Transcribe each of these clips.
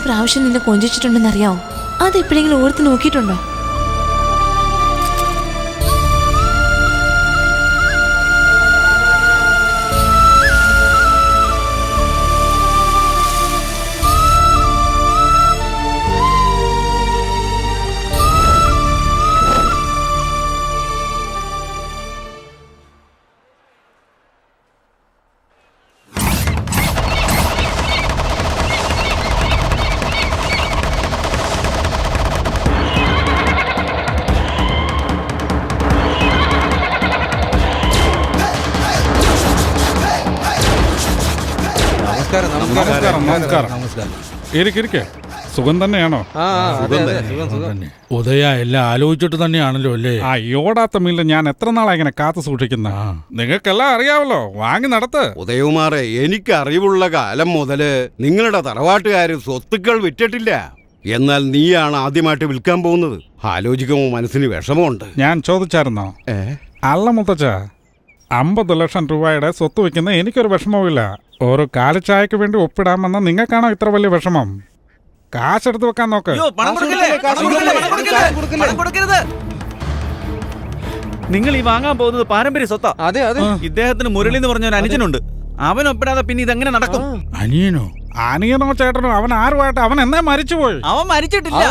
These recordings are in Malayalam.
പ്രാവശ്യം നിന്നെ കൊഞ്ചിച്ചിട്ടുണ്ടെന്നറിയാവോ? അതെപ്പോഴെങ്കിലും ഓർത്ത് നോക്കിയിട്ടുണ്ടോ? സുഖം തന്നെയാണോ? ഉദയ എല്ലാം ആലോചിച്ചിട്ട് തന്നെയാണല്ലോ അല്ലേ? ഓടാത്ത മീനിൽ ഞാൻ എത്ര നാളായി ഇങ്ങനെ കാത്തു സൂക്ഷിക്കുന്ന? നിങ്ങൾക്കെല്ലാം അറിയാവല്ലോ, വാങ്ങി നടത്ത്. ഉദയകുമാറെ, എനിക്ക് അറിവുള്ള കാലം മുതല് നിങ്ങളുടെ തറവാട്ടുകാര് സ്വത്തുക്കൾ വിറ്റിട്ടില്ല. എന്നാൽ നീയാണ് ആദ്യമായിട്ട് വിൽക്കാൻ പോകുന്നത്. ആലോചിക്കുമ്പോ മനസ്സിന് വിഷമമുണ്ട്. ഞാൻ ചോദിച്ചായിരുന്നോ? അല്ല മുത്തച്ഛ, 50 ലക്ഷം രൂപയുടെ സ്വത്ത് വയ്ക്കുന്ന എനിക്കൊരു വിഷമവുമില്ല. ഒരു കാലിച്ചായക്ക് വേണ്ടി ഒപ്പിടാമെന്ന് നിങ്ങൾക്കാണോ ഇത്ര വലിയ വിഷമം? കാശെടുത്ത് വെക്കാൻ നോക്ക്. നിങ്ങൾ ഈ വാങ്ങാൻ പോകുന്നത് പാരമ്പര്യ സ്വത്താ. അതെ അതെ. ഇദ്ദേഹത്തിന് മുരളി എന്ന് പറഞ്ഞ ഒരു അനുജനുണ്ട്. അവൻ ഒപ്പിടാതെ പിന്നെ ഇതെങ്ങനെ നടക്കും? അനിയനോ? അനിയനോ ചേട്ടനോ അവൻ ആരുമായിട്ട്? അവൻ എന്നാ മരിച്ചുപോയി. അവൻ മരിച്ചിട്ടില്ല,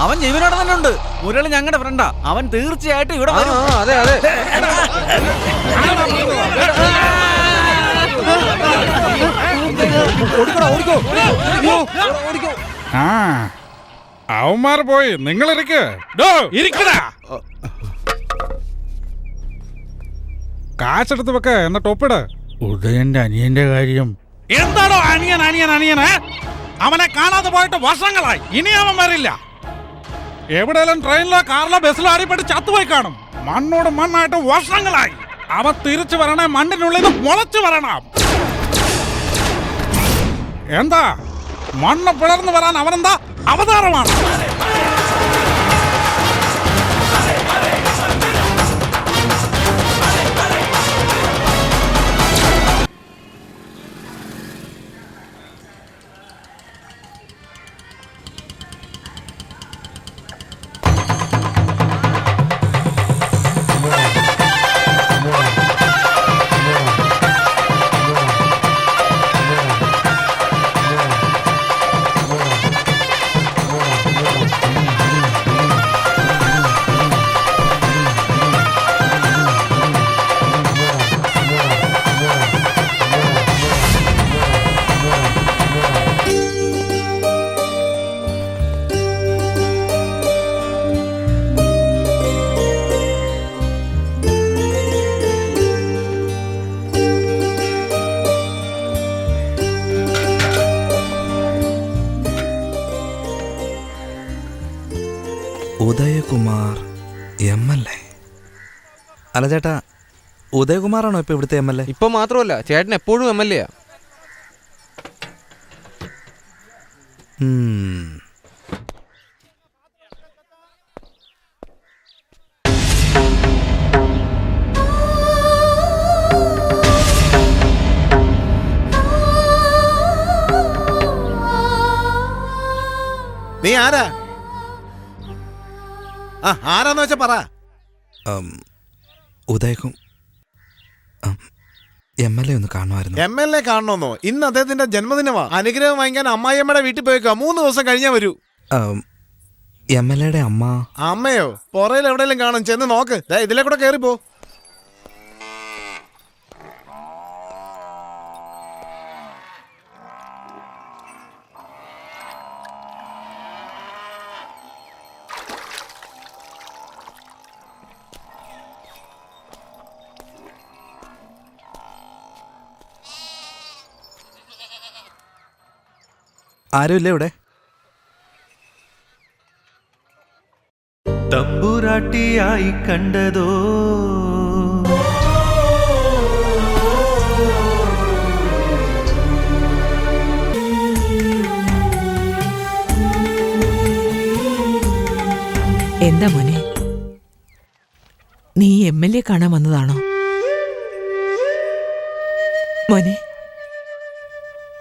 അവൻ ജീവനോടെ തന്നെ ഉണ്ട്. മുരളി ഞങ്ങളുടെ ഫ്രണ്ടാ. അവൻ തീർച്ചയായിട്ടും ഇവിടെ വരും. അതെ അതെ. അവന്മാർ പോയി, നിങ്ങൾ ഇരിക്കടാ. കാശെടുത്ത് വെക്ക, എന്നിട്ട് ഒപ്പിട്. ഉദയന്റെ അനിയന്റെ കാര്യം എന്താണോ അനിയൻ അനിയൻ അനിയന്? അവനെ കാണാതെ പോയിട്ട് വർഷങ്ങളായി. ഇനി അവൻ വരില്ല. എവിടെയെങ്കിലും ട്രെയിനിലോ കാറിലോ ബസ്സിലോ അടിപ്പെട്ട് ചത്തുപോയി കാണും. മണ്ണോട് മണ്ണായിട്ട് വർഷങ്ങളായി. അവൻ തിരിച്ചു വരണേ, മണ്ണിനുള്ളിൽ മുളച്ചു വരണം. എന്താ മണ്ണ് പിളർന്നു വരാൻ അവനെന്താ അവതാരമാണ്? ഉദയകുമാർ MLA. അല്ല ചേട്ടാ, ഉദയകുമാറാണോ ഇപ്പൊ ഇവിടുത്തെ MLA? ഇപ്പൊ മാത്രമല്ല, ചേട്ടൻ എപ്പോഴും MLA യാ. നീ ആരാ? ആരാന്ന് വെച്ചാ പറ. ഉദയകും MLA ഒന്ന് കാണുമായിരുന്നു. MLA കാണണമെന്നോ? ഇന്ന് അദ്ദേഹത്തിന്റെ ജന്മദിനമാ. അനുഗ്രഹം വാങ്ങിക്കാൻ അമ്മായിയമ്മയുടെ വീട്ടിൽ പോയേക്കാ. 3 ദിവസം കഴിഞ്ഞാ വരൂ. MLAയുടെ അമ്മ. അമ്മയോ? പുറയിൽ എവിടെയെങ്കിലും കാണും, ചെന്ന് നോക്ക്. ഇതിലെ കൂടെ കേറിപ്പോ. ആരുമില്ല ഇവിടെ? തമ്പുരാട്ടിയായി കണ്ടതോ എന്താ മോനെ, നീ MLA കാണാൻ വന്നതാണോ? മോനെ,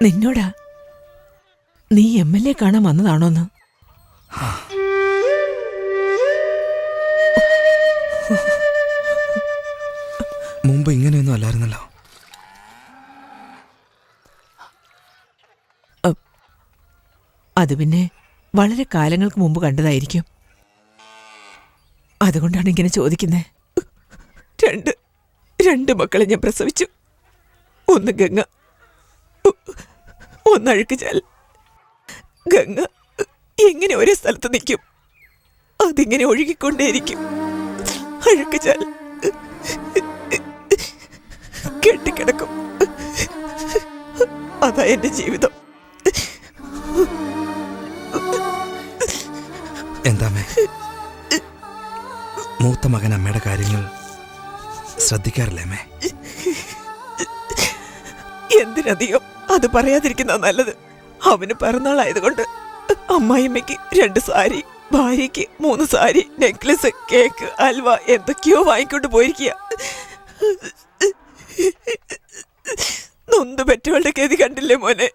നിന്നോടാ. നീ MLA കാണാൻ വന്നതാണോന്ന്? മുമ്പ് ഇങ്ങനെയൊന്നും അല്ലായിരുന്നല്ലോ. അത് പിന്നെ വളരെ കാലങ്ങൾക്ക് മുമ്പ് കണ്ടതായിരിക്കും. അതുകൊണ്ടാണ് ഇങ്ങനെ ചോദിക്കുന്നേ. രണ്ട് മക്കളെ ഞാൻ പ്രസവിച്ചു. ഒന്ന് ഗംഗ, ഒന്ന് അഴുക്കുചാൽ. ഗംഗ എങ്ങനെ ഒരേ സ്ഥലത്ത് നിൽക്കും? അതിങ്ങനെ ഒഴുകിക്കൊണ്ടേയിരിക്കും. അഴുക്കുചാൽ കെട്ടിക്കിടക്കും. അതാ എന്റെ ജീവിതം. എന്താമേ, മൂത്ത മകൻ അമ്മയുടെ കാര്യങ്ങൾ ശ്രദ്ധിക്കാറില്ലേ അമ്മേ? എന്തിനധികം അത് പറയാതിരിക്കുന്ന നല്ലത്. അവന് പിറന്നാളായതുകൊണ്ട് അമ്മായിമ്മയ്ക്ക് 2 സാരി, ഭാര്യയ്ക്ക് 3 സാരി, നെക്ലസ്, കേക്ക്, അൽവ എന്തൊക്കെയോ വാങ്ങിക്കൊണ്ട് പോയിരിക്കുക. നൊന്ത് പെറ്റവളുടെ ഗതി കണ്ടില്ലേ മോനെ?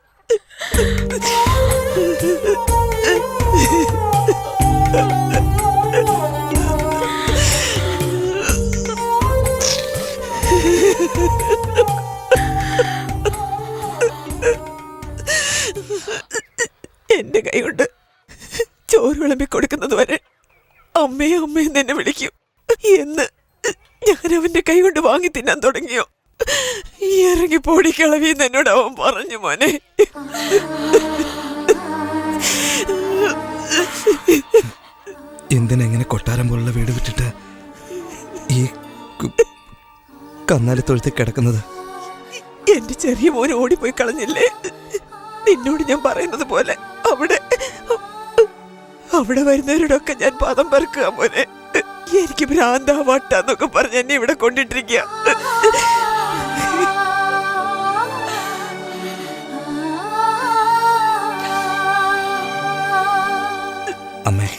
എന്റെ കൈ കൊണ്ട് ചോറ് വിളമ്പി കൊടുക്കുന്നത് വരെ അമ്മയെ അമ്മയെന്ന് എന്നെ വിളിക്കും. എന്ന് ഞാൻ അവന്റെ കൈ കൊണ്ട് വാങ്ങി തിന്നാൻ തുടങ്ങിയോ, ഇറങ്ങി പോടി കിളവിന്ന് എന്നോട് അവൻ പറഞ്ഞു മോനെ. എന്തിനെങ്ങനെ കൊട്ടാരം പോലുള്ള വീട് വിട്ടിട്ട് ഈ കന്നാലി തൊഴുത്തിൽ കിടക്കുന്നത്? എന്റെ ചെറിയ മോൻ ഓടിപ്പോയി കളഞ്ഞില്ലേ? നിന്നോട് ഞാൻ പറയുന്നത് പോലെ അവിടെ വരുന്നവരോടൊക്കെ ഞാൻ പാദം പറക്കുക മോനെ. എനിക്ക് ഭ്രാന്താ വട്ടാന്നൊക്കെ പറഞ്ഞ് എന്നെ ഇവിടെ കൊണ്ടിട്ടിരിക്കുക. അമ്മേ,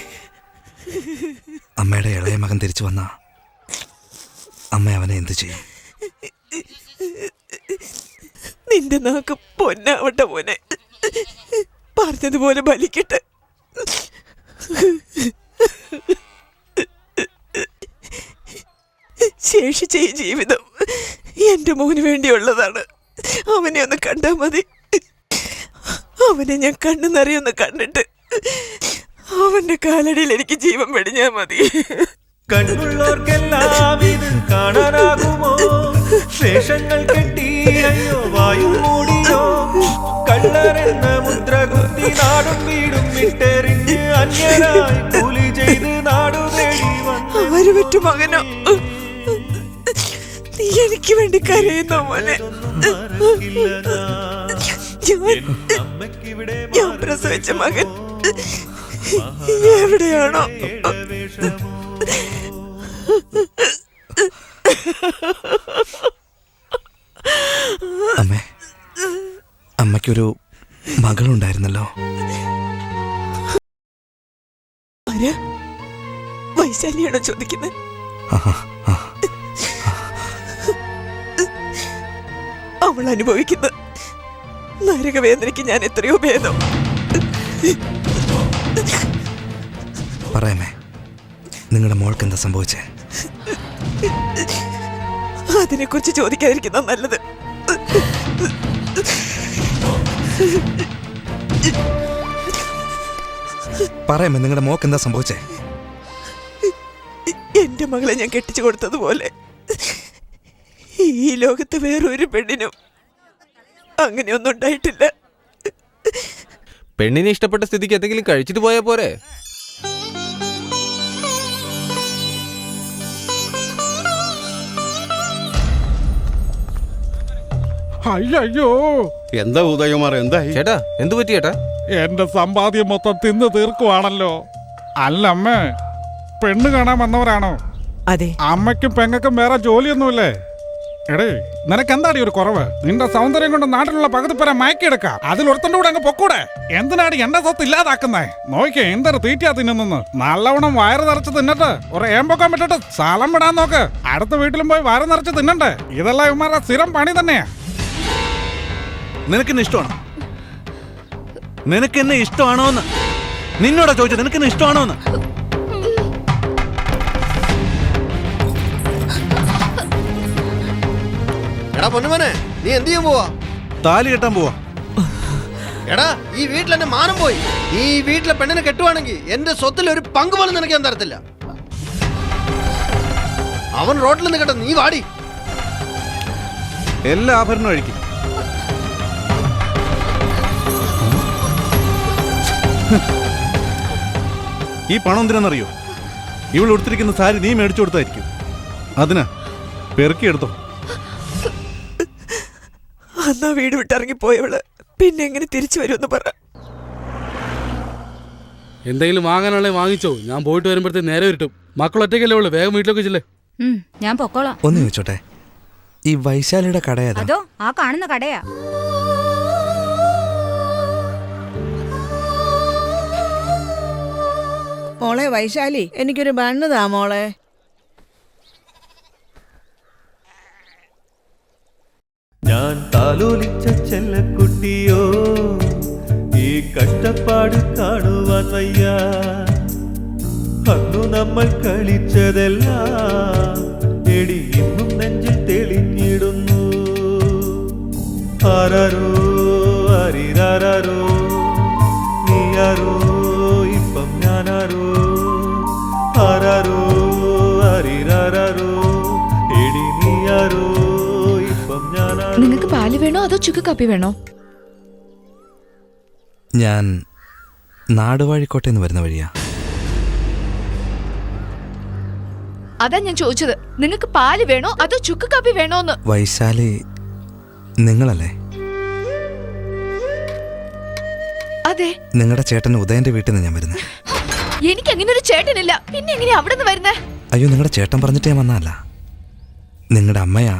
അമ്മയുടെ ഇളയ മകൻ തിരിച്ചു വന്ന അമ്മ അവനെ എന്ത് ചെയ്യും? നിന്റെ നാക്ക് പൊന്നാവട്ടെ മോനെ, പറഞ്ഞതുപോലെ ബലിക്കട്ടെ. ശേഷിച്ച ഈ ജീവിതം എന്റെ മോന് വേണ്ടിയുള്ളതാണ്. അവനെ ഒന്ന് കണ്ടാ മതി. അവനെ ഞാൻ കണ്ണു നിറയൊന്ന് കണ്ടിട്ട് അവന്റെ കാലടിയിൽ എനിക്ക് ജീവൻ വെടിഞ്ഞാ മതി. കണ്ണുള്ളവർക്കെല്ലാം ഇത് കാണാനാകുമോ? ശേഷങ്ങൾ കെട്ടി അയ്യോ വായു മൂടിയോ? കള്ളരെന്ന മുദ്ര കുത്തി നാടും വീടും വിട്ടെറിഞ്ഞ് അന്യരായി കൂലി ചെയ്ത് നാടു തേടി അവര് പറ്റു മകനോ? നീ എനിക്ക് വേണ്ടി കരയുന്നോ മോനെ? ഞാൻ പ്രസവിച്ച മകൻ എവിടെയാണോ? അമ്മേ, അമ്മയ്ക്കൊരു മകളുണ്ടായിരുന്നല്ലോ. ആരാ? വൈശാലിയാണോ ചോദിക്കുന്നത്? അവൾ അനുഭവിക്കുന്ന നരകവേദനയ്ക്ക് ഞാൻ എത്രയോ ഭേദം. പറയാമേ, നിങ്ങളുടെ മോൾക്ക് എന്താ സംഭവിച്ചേ? അതിനെക്കുറിച്ച് ചോദിക്കാതിരിക്കുന്ന നല്ലത്. പറയാമേ, നിങ്ങളുടെ മോൾക്ക് എന്താ സംഭവിച്ചേ? എന്റെ മകളെ ഞാൻ കെട്ടിച്ചു കൊടുത്തതുപോലെ ഈ ലോകത്ത് വേറൊരു പെണ്ണിനും അങ്ങനെയൊന്നും ഉണ്ടായിട്ടില്ല. പെണ്ണിനെ ഇഷ്ടപ്പെട്ട സ്ഥിതിക്ക് എന്തെങ്കിലും കഴിച്ചിട്ട് പോയാ പോരെ? അയ്യോ, എന്താ ഉദയകുമാർ, എന്തായി? ചേട്ടാ എന്തു പറ്റി ചേട്ടാ? എന്റെ സമ്പാദ്യം മൊത്തം തിന്ന് തീർക്കുവാണല്ലോ. അല്ല അമ്മേ, പെണ്ണ് കാണാൻ വന്നവരാണോ? അതെ. അമ്മയ്ക്കും പെങ്ങൾക്കും വേറെ ജോലിയൊന്നുമില്ലേ? എടേ, നിനക്ക് എന്താടി ഒരു കുറവ്? നിന്റെ സൗന്ദര്യം കൊണ്ട് നാട്ടിലുള്ള പകുതിപ്പേരെ മയക്കിയെടുക്കാം. അതിലൊരുത്തന്റെ കൂടെ അങ്ങ് പൊക്കൂടെ? എന്തിനാടി എന്റെ സ്വത്ത് ഇല്ലാതാക്കുന്നേ? നോക്കിയേ, എന്തൊരു തീറ്റാ തിന്നുന്നു. നല്ലവണ്ണം വയറ് നിറച്ച് തിന്നിട്ട് ഒരു ഏമ്പൊക്കാൻ പറ്റിട്ട് സ്ഥലം വിടാൻ നോക്ക്. അടുത്ത വീട്ടിലും പോയി വയറ് നിറച്ച് തിന്നണ്ടേ? ഇതെല്ലാം ഇവന്മാരുടെ സ്ഥിരം പണി തന്നെയാ. നിനക്കിന്ന് ഇഷ്ടമാണ്? നിനക്ക് എന്നെ ഇഷ്ടമാണോന്ന് നിന്നോടാ ചോദിച്ചത്. നിനക്ക് എന്നെ ഇഷ്ടമാണോന്ന്? എടാ പൊന്നുമോനെ, നീ എന്ത് ചെയ്യാൻ പോവാ? താലി കെട്ടാൻ പോവാ. എടാ, ഈ വീട്ടിൽ എന്റെ മാനം പോയി. നീ ഈ വീട്ടിലെ പെണ്ണിനെ കെട്ടുവാണെങ്കിൽ എന്റെ സ്വത്തിൽ ഒരു പങ്ക് പോലും നിനക്ക് ഞാൻ തരത്തില്ല. അവൻ റോഡിൽ നിന്ന് കേട്ടോ, നീ വാടി. എല്ലാ ആഭരണവും അഴിക്കും. ഈ പണം എന്തിനാണെന്നറിയോ? ഇവൾ ഉടുത്തിരിക്കുന്ന സാരി നീ മേടിച്ചു കൊടുത്തായിരിക്കും. അതിനാ പെറുക്കിയെടുത്തോ. അന്നാ വീട് വിട്ടിറങ്ങിപ്പോയവള് പിന്നെ എങ്ങനെ തിരിച്ചു വരുമെന്ന് പറ. എന്തെങ്കിലും വാങ്ങാനുള്ളത് വാങ്ങിച്ചോ, ഞാൻ പോയിട്ട് വരുമ്പോഴത്തേക്ക് നേരെ വരട്ടും. മക്കൾ ഒറ്റയ്ക്കല്ലേ ഉള്ളു, വേഗം വീട്ടിലേക്ക് ചെല്ലേ. ഞാൻ പൊക്കോളാം. ഒന്ന് ചോദിച്ചോട്ടെ, ഈ വൈശാലിയുടെ കട ഏതാ? അതോ ആ കാണുന്ന കടയാ. മോളെ വൈശാലി, എനിക്കൊരു ബണ്ണ് താ മോളെ. ഞാൻ താലോലിച്ച ചെല്ലക്കുട്ടിയോ, ഈ കഷ്ടപ്പാട് കാണുവാൻ വയ്യ. അന്നു നമ്മൾ കളിച്ചതെല്ലാം എടി ഇന്നും നെഞ്ചിൽ തെളിഞ്ഞിടുന്നു. ആരാരോ അരിരാരോ, നീയാരോ ഇപ്പം ഞാനാരോ. ആരാരോ അരിരാരോ, എടി നീയാരോ ഇപ്പം ഞാനാരോ. നിങ്ങൾക്ക് പാല് വേണോ അതോ ചുക്ക് കാപ്പി വേണോ? ഞാൻ നാടുവാഴിക്കോട്ടെന്ന് വരുന്ന വഴിയാ. അതാ ഞാൻ ചോദിച്ചത്, നിങ്ങൾക്ക് പാല് വേണോ അതോ ചുക്ക് കാപ്പി വേണോന്ന്. വൈശാലി നിങ്ങളല്ലേ? അതെ. നിങ്ങളുടെ ചേട്ടൻ ഉദയന്റെ വീട്ടിൽ നിന്ന് ഞാൻ വരുന്നത്. എനിക്ക് അങ്ങനെ ഒരു ചേട്ടനില്ല, പിന്നെ എങ്ങനെയാ അവിടെ നിന്ന് വരുന്നേ? അയ്യോ, നിങ്ങളുടെ ചേട്ടൻ പറഞ്ഞിട്ട് ഞാൻ വന്നതല്ല. നിങ്ങളുടെ അമ്മയാ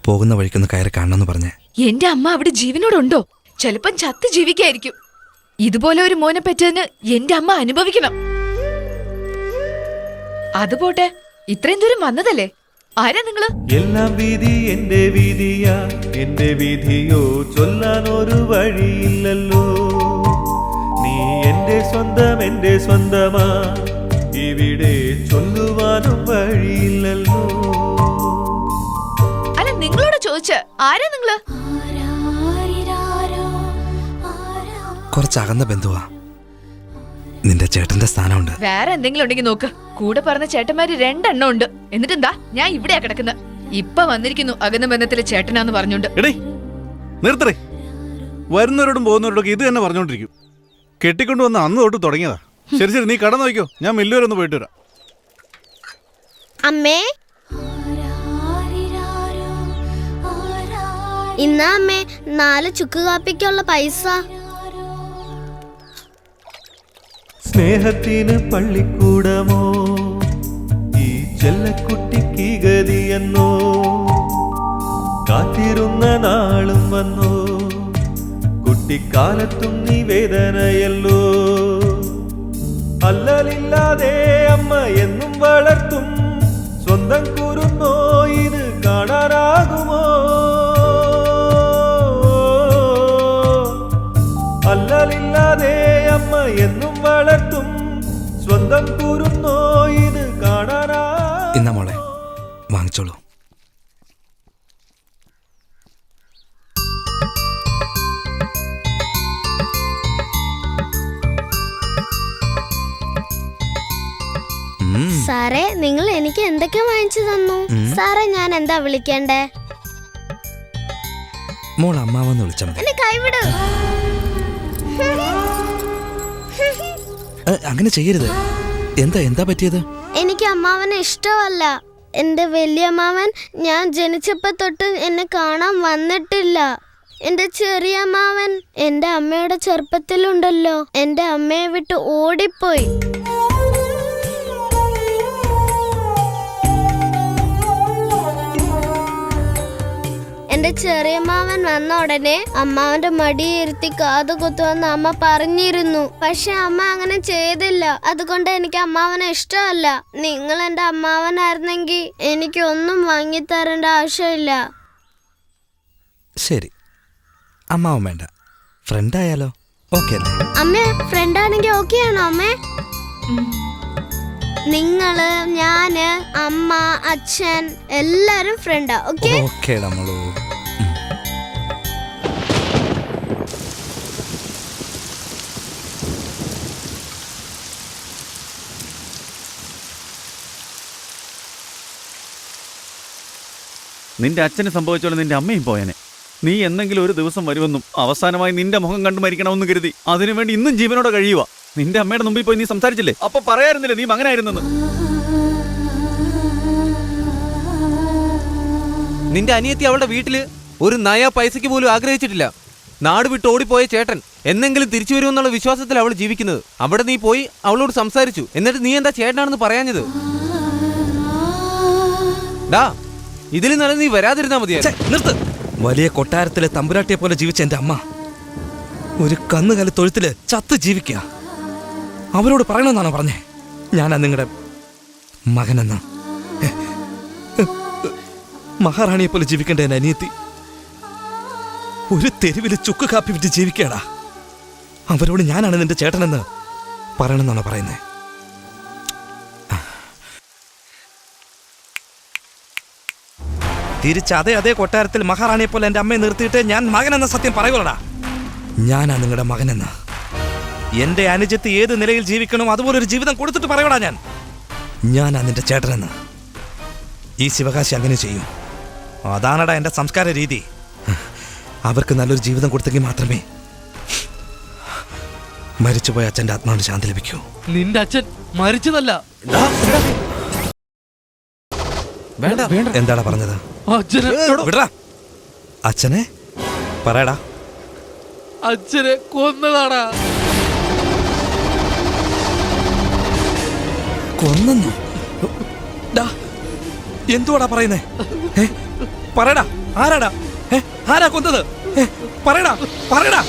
പോകുന്ന വഴിക്കൊന്ന് കയറി കാണണമെന്ന് പറഞ്ഞേ. എന്റെ അമ്മ അവിടെ ജീവനോടുണ്ടോ? ചിലപ്പം ചത്ത് ജീവിക്കായിരിക്കും. ഇതുപോലെ ഒരു മോനെ പറ്റിയതിന് എന്റെ അമ്മ അനുഭവിക്കണം. അതുപോട്ടെ, ഇത്രയും ദൂരം വന്നതല്ലേ, ആരാ നിങ്ങള്? എല്ലാം വീതി എന്റെ വീതിയാ, എന്റെ വീതിയോ ചൊല്ലാൻ ഒരു വഴിയില്ലല്ലോ. നീ എന്റെ സ്വന്തം, എന്റെ സ്വന്തമാ, ഇവിടെ ചൊല്ലുവാനും വഴിയില്ലല്ലോ. അല്ല, നിങ്ങളോട് ചോദിച്ച ആരാ നിങ്ങള്? കുറച്ച് അകന്ന ബന്ധുവാ. നിന്റെ ചേട്ടന്റെ സ്ഥാനമുണ്ട്. വേറെ എന്തെങ്കിലും ഉണ്ടെങ്കിൽ നോക്ക്. കൂടെ പറഞ്ഞ ചേട്ടന്മാര് 2 എണ്ണം ഉണ്ട്. എന്നിട്ടെന്താ ഞാൻ ഇവിടെയാ കിടക്കുന്നത്. ഇപ്പൊ വന്നിരിക്കുന്നു അകന്ന ബന്ധത്തിലെ ചേട്ടനാന്ന് പറഞ്ഞോണ്ട്. എടേ നിർത്തറേ, വരുന്നവരോടും പോകുന്നവരോടൊക്കെ ഇത് തന്നെ പറഞ്ഞോണ്ടിരിക്കും. കെട്ടിക്കൊണ്ടുവന്ന് അന്ന് തൊട്ട് തുടങ്ങിയതാ. ശരി ശരി, നീ കടന്നു നോക്കിയോ, ഞാൻ മില്ലുവരെ ഒന്ന് പോയിട്ട് വരാം. അമ്മേ, ഇന്നാ അമ്മേ 4 ചുക്ക് കാപ്പിക്കുള്ള പൈസ. സ്നേഹത്തിന് പള്ളിക്കൂടമോ, ഈ ചെല്ലക്കുട്ടിക്ക് ഗതിയെന്നോ. കാത്തിരുന്ന നാളും വന്നോ, കുട്ടിക്കാലത്തും നീ വേദനയല്ലോ. അല്ലലില്ലാതെ അമ്മ എന്നും വളർത്തും സ്വന്തം കുരുന്നോ, ഇത് കാണാനാകുമോ? അല്ലലില്ലാതെ അമ്മ എന്നും വളർത്തും സ്വന്തം കുരുന്നോ, ഇത് കാണാനാ. ഇന്ന മോളെ വാങ്ങിച്ചോളൂ. സാറേ, നിങ്ങൾ എനിക്ക് എന്തൊക്കെ വാങ്ങിച്ചു തന്നു? സാറേ, ഞാൻ എന്താ വിളിക്കണ്ടേ? മോൾ അമ്മാവെന്ന് വിളിച്ചാൽ മതി. എന്നെ കൈവിട്. അങ്ങനെ ചെയ്യരുത്. എന്താ പറ്റിയത്? എനിക്ക് അമ്മാവനെ ഇഷ്ടമല്ല. എന്റെ വലിയമ്മാവൻ ഞാൻ ജനിച്ചപ്പോ തൊട്ട് എന്നെ കാണാൻ വന്നിട്ടില്ല. എന്റെ ചെറിയ അമ്മാവൻ എന്റെ അമ്മയുടെ ചെറുപ്പത്തിലുണ്ടല്ലോ, എന്റെ അമ്മയെ വിട്ട് ഓടിപ്പോയി. എന്റെ ചെറിയമ്മാവൻ വന്ന ഉടനെ അമ്മാവന്റെ മടിയിരുത്തി കാതു കുത്തുവെന്ന് അമ്മ പറഞ്ഞിരുന്നു. പക്ഷെ അമ്മ അങ്ങനെ ചെയ്തില്ല. അതുകൊണ്ട് എനിക്ക് അമ്മാവനെ ഇഷ്ടമല്ല. നിങ്ങൾ എന്റെ അമ്മാവനായിരുന്നെങ്കിൽ എനിക്ക് ഒന്നും വാങ്ങിത്തരേണ്ട ആവശ്യമില്ല. ശരി, അമ്മാവൻ വേണ്ട, ഫ്രണ്ടായാലോ? ഓക്കെ അല്ലേ? അമ്മ ഫ്രണ്ട് ആണെങ്കിൽ ഓക്കെ ആണോ അമ്മേ? നിങ്ങള്, ഞാന്, അമ്മ, അച്ഛൻ എല്ലാരും ഫ്രണ്ടാ. ഓക്കെ ഓക്കെ നമ്മളോ. നിന്റെ അച്ഛന് സംഭവിച്ചോളെ നിന്റെ അമ്മയും പോയനെ. നീ എന്തെങ്കിലും ഒരു ദിവസം വരുമെന്നും അവസാനമായി നിന്റെ മുഖം കണ്ടു മരിക്കണമെന്ന് കരുതി അതിനുവേണ്ടി ഇന്നും ജീവനോടെ കഴിയുക. നിന്റെ അമ്മയുടെ മുമ്പിൽ പോയി നീ സംസാരിച്ചില്ലേ? അപ്പൊ പറയായിരുന്നില്ലേ നീ മകനായിരുന്നെന്ന്? നിന്റെ അനിയത്തി അവളുടെ വീട്ടില് ഒരു നയ പൈസയ്ക്ക് പോലും ആഗ്രഹിച്ചിട്ടില്ല. നാട് വിട്ട് ഓടിപ്പോയ ചേട്ടൻ എന്നെങ്കിലും തിരിച്ചു വരുമെന്നുള്ള വിശ്വാസത്തിൽ അവൾ ജീവിക്കുന്നത്. അവിടെ നീ പോയി അവളോട് സംസാരിച്ചു, എന്നിട്ട് നീ എന്താ ചേട്ടനാണെന്ന് പറയാഞ്ഞത്? ഡാ, ഇതിൽ നല്ല നീ വരാതിരുന്നാ മതിയായിരുന്നു. നിർത്ത്. വലിയ കൊട്ടാരത്തിലെ തമ്പുരാട്ടിയെ പോലെ ജീവിച്ച എന്റെ അമ്മ ഒരു കന്നുകാലി തൊഴുത്തില് ചത്ത് ജീവിക്കുക. അവരോട് പറയണമെന്നാണോ പറഞ്ഞേ ഞാനാ നിങ്ങളുടെ മകനെന്ന്? മഹാറാണിയെ പോലെ ജീവിക്കേണ്ട എന്റെ അനിയത്തി ഒരു തെരുവില് ചുക്ക് കാപ്പി വിറ്റ് ജീവിക്കടാ. അവരോട് ഞാനാണ് നിന്റെ ചേട്ടനെന്ന് പറയണമെന്നാണോ പറയുന്നേ? തിരിച്ച് അതേ കൊട്ടാരത്തിൽ മഹാറാണിയെ പോലെ എന്റെ അമ്മയെ നിർത്തിയിട്ട് ഞാൻ മകനെന്ന സത്യം പറയുള്ളടാ. ഞാനാ നിങ്ങളുടെ മകനെന്ന്. എന്റെ അനുജത്ത് ഏത് നിലയിൽ ജീവിക്കണോ അതുപോലൊരു ജീവിതം കൊടുത്തിട്ട് പറയടാ ഞാനാ നിന്റെ ചേട്ടനെന്ന്. ഈ ശിവകാശി അങ്ങനെ ചെയ്യും. അതാണടാ എന്റെ സംസ്കാര രീതി. അവർക്ക് നല്ലൊരു ജീവിതം കൊടുത്തെങ്കിൽ മാത്രമേ മരിച്ചുപോയ അച്ഛന്റെ ആത്മാവിന് ശാന്തി ലഭിക്കൂ. നിന്റെ അച്ഛൻ മരിച്ചതല്ല. എന്താടാ പറഞ്ഞത്? വിടടാ. അച്ഛനെ പറയടാ. അച്ഛനെ കൊന്നതാടാ. കൊന്നു? എന്തുവാടാ പറയുന്നേ? പറയടാ, ആരാടാ? ആരാ കൊന്നത്? പറയടാ, പറയടാ.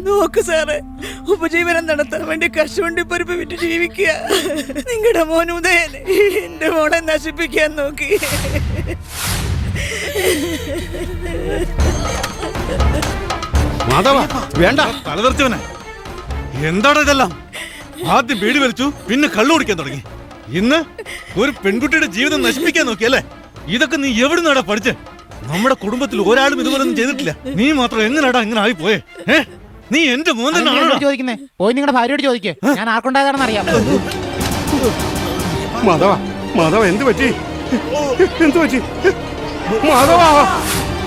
നോക്ക് സാറേ, ഉപജീവനം നടത്താൻ വേണ്ടി കശുവണ്ടി പരിപ്പ് വിറ്റ് ജീവിക്കുക. നിങ്ങളുടെ മോൻ ഉദയൻ എന്റെ മോനെ നശിപ്പിക്കാൻ നോക്കി. മാധവ വേണ്ട. തലതെറിച്ചവനെ, എന്താടാ ഇതെല്ലാം? ആദ്യം വീട് വലിച്ചു, പിന്നെ കള്ളു കുടിക്കാൻ തുടങ്ങി. ഇന്ന് ഒരു പെൺകുട്ടിയുടെ ജീവിതം നശിപ്പിക്കാൻ നോക്കിയല്ലേ? ഇതൊക്കെ നീ എവിടുന്നാടാ പഠിച്ചേ? നമ്മുടെ കുടുംബത്തിൽ ഒരാളും ഇതുപോലൊന്നും ചെയ്തിട്ടില്ല. നീ മാത്രം എങ്ങനെയാടാ ഇങ്ങനെ ആയി പോയേ? നീ എന്റെ മോൻ തന്നെയാണോ ചോദിക്കുന്നേ? പോയി നിങ്ങളുടെ ഭാര്യയോട് ചോദിക്കേ, ഞാൻ ആർക്കുണ്ടായതാണെന്ന് അറിയാം. മാധവ, മാധവ എന്ത് പറ്റി? എന്ത് പറ്റി മാധവ?